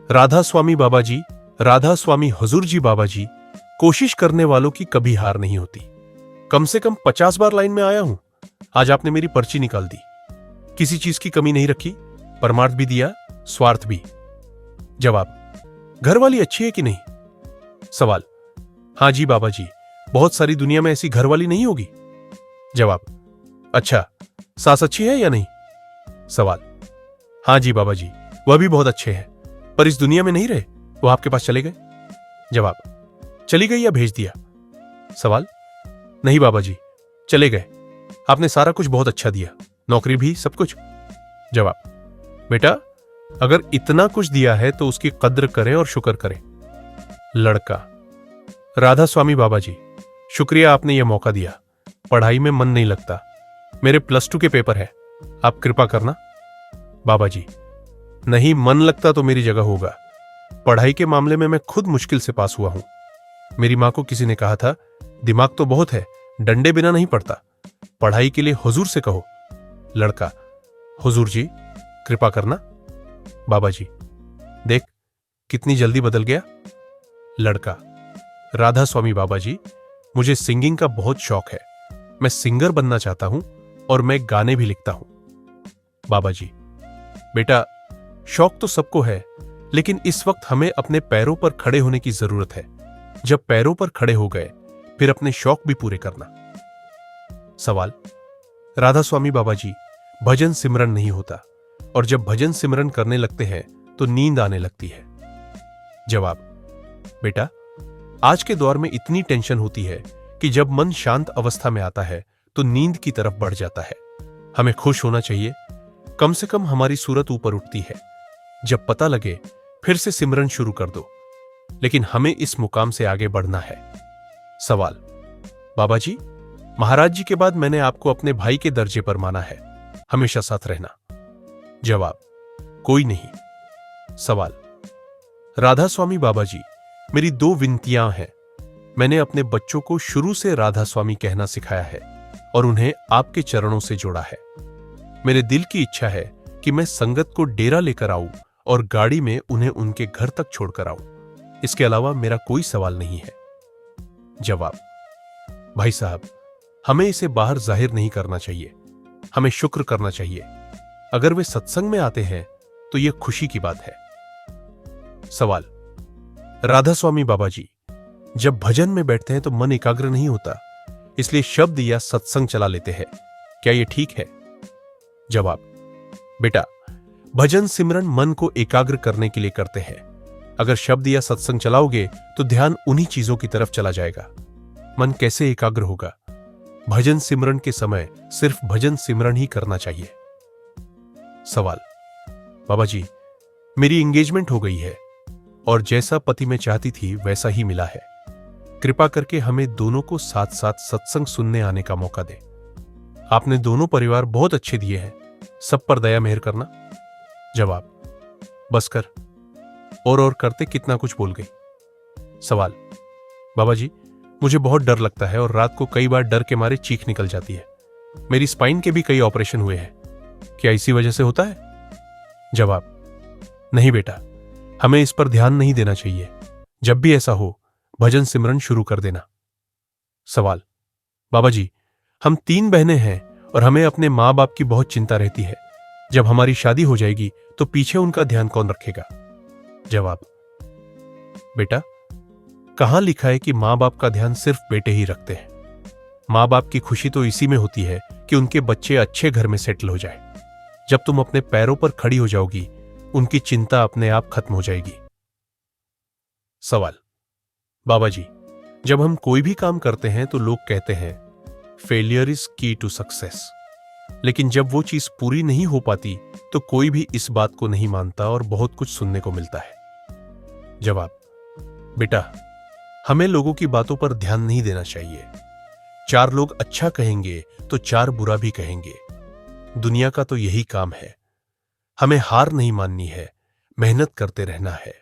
राधा स्वामी बाबा जी, राधा स्वामी हुजूर जी बाबा जी, कोशिश करने वालों की कभी हार नहीं होती। कम से कम 50 बार लाइन में आया हूं। आज आपने मेरी पर्ची निकाल दी। किसी चीज की कमी नहीं रखी, परमार्थ भी दिया, स्वार्थ भी। जवाब, घर वाली अच्छी है कि नहीं? सवाल, हां जी बाबा जी, बहुत सारी दुनिया में ऐसी घर वाली नहीं होगी। जवाब, अच्छा, सास अच्छी है या नहीं? सवाल, हां जी बाबा जी, वह भी बहुत अच्छे हैं, पर इस दुनिया में नहीं रहे, वो आपके पास चले गए। जवाब, चली गई या भेज दिया? सवाल, नहीं बाबा जी, चले गए। आपने सारा कुछ बहुत अच्छा दिया, नौकरी भी, सब कुछ। जवाब, बेटा, अगर इतना कुछ दिया है तो उसकी कद्र करें और शुक्र करें। लड़का, राधा स्वामी बाबा जी, शुक्रिया, आपने यह मौका दिया। पढ़ाई में मन नहीं लगता, मेरे +2 के पेपर है, आप कृपा करना। बाबा जी, नहीं मन लगता तो मेरी जगह होगा। पढ़ाई के मामले में मैं खुद मुश्किल से पास हुआ हूं। मेरी मां को किसी ने कहा था, दिमाग तो बहुत है, डंडे बिना नहीं पड़ता, पढ़ाई के लिए हुजूर से कहो। लड़का, हुजूर जी, कृपा करना। बाबा जी, देख कितनी जल्दी बदल गया। लड़का, राधा स्वामी बाबा जी, मुझे सिंगिंग का बहुत शौक है, मैं सिंगर बनना चाहता हूं और मैं गाने भी लिखता हूं। बाबा जी, बेटा, शौक तो सबको है, लेकिन इस वक्त हमें अपने पैरों पर खड़े होने की जरूरत है। जब पैरों पर खड़े हो गए, फिर अपने शौक भी पूरे करना। सवाल, राधा स्वामी बाबा जी, भजन सिमरन नहीं होता, और जब भजन सिमरन करने लगते हैं तो नींद आने लगती है। जवाब, बेटा, आज के दौर में इतनी टेंशन होती है कि जब मन शांत अवस्था में आता है तो नींद की तरफ बढ़ जाता है। हमें खुश होना चाहिए, कम से कम हमारी सूरत ऊपर उठती है। जब पता लगे फिर से सिमरन शुरू कर दो, लेकिन हमें इस मुकाम से आगे बढ़ना है। सवाल, बाबा जी, महाराज जी के बाद मैंने आपको अपने भाई के दर्जे पर माना है, हमेशा साथ रहना। जवाब, कोई नहीं। सवाल, राधा स्वामी बाबा जी, मेरी 2 विनतियां हैं। मैंने अपने बच्चों को शुरू से राधा स्वामी कहना सिखाया है और उन्हें आपके चरणों से जोड़ा है। मेरे दिल की इच्छा है कि मैं संगत को डेरा लेकर आऊं और गाड़ी में उन्हें उनके घर तक छोड़कर आऊं। इसके अलावा मेरा कोई सवाल नहीं है। जवाब, भाई साहब, हमें इसे बाहर जाहिर नहीं करना चाहिए, हमें शुक्र करना चाहिए। अगर वे सत्संग में आते हैं तो यह खुशी की बात है। सवाल, राधा स्वामी बाबा जी, जब भजन में बैठते हैं तो मन एकाग्र नहीं होता, इसलिए शब्द या सत्संग चला लेते हैं, क्या यह ठीक है? जवाब, बेटा, भजन सिमरन मन को एकाग्र करने के लिए करते हैं। अगर शब्द या सत्संग चलाओगे तो ध्यान उन्हीं चीजों की तरफ चला जाएगा। मन कैसे एकाग्र होगा? भजन सिमरन के समय सिर्फ भजन सिमरन ही करना चाहिए। सवाल, बाबा जी, मेरी एंगेजमेंट हो गई है और जैसा पति मैं चाहती थी वैसा ही मिला है। कृपा करके हमें दोनों को साथ साथ सत्संग सुनने आने का मौका दें। आपने दोनों परिवार बहुत अच्छे दिए हैं, सब पर दया मेहर करना। जवाब, बस कर, और करते कितना कुछ बोल गई। सवाल, बाबा जी, मुझे बहुत डर लगता है और रात को कई बार डर के मारे चीख निकल जाती है। मेरी स्पाइन के भी कई ऑपरेशन हुए हैं, क्या इसी वजह से होता है? जवाब, नहीं बेटा, हमें इस पर ध्यान नहीं देना चाहिए। जब भी ऐसा हो, भजन सिमरन शुरू कर देना। सवाल, बाबा जी, हम 3 बहनें हैं और हमें अपने माँ बाप की बहुत चिंता रहती है। जब हमारी शादी हो जाएगी तो पीछे उनका ध्यान कौन रखेगा? जवाब, बेटा, कहां लिखा है कि मां बाप का ध्यान सिर्फ बेटे ही रखते हैं? मां बाप की खुशी तो इसी में होती है कि उनके बच्चे अच्छे घर में सेटल हो जाए। जब तुम अपने पैरों पर खड़ी हो जाओगी, उनकी चिंता अपने आप खत्म हो जाएगी। सवाल, बाबा जी, जब हम कोई भी काम करते हैं तो लोग कहते हैं फेलियर इज की टू सक्सेस, लेकिन जब वो चीज पूरी नहीं हो पाती तो कोई भी इस बात को नहीं मानता और बहुत कुछ सुनने को मिलता है। जवाब, बेटा, हमें लोगों की बातों पर ध्यान नहीं देना चाहिए। 4 लोग अच्छा कहेंगे तो 4 बुरा भी कहेंगे। दुनिया का तो यही काम है। हमें हार नहीं माननी है, मेहनत करते रहना है।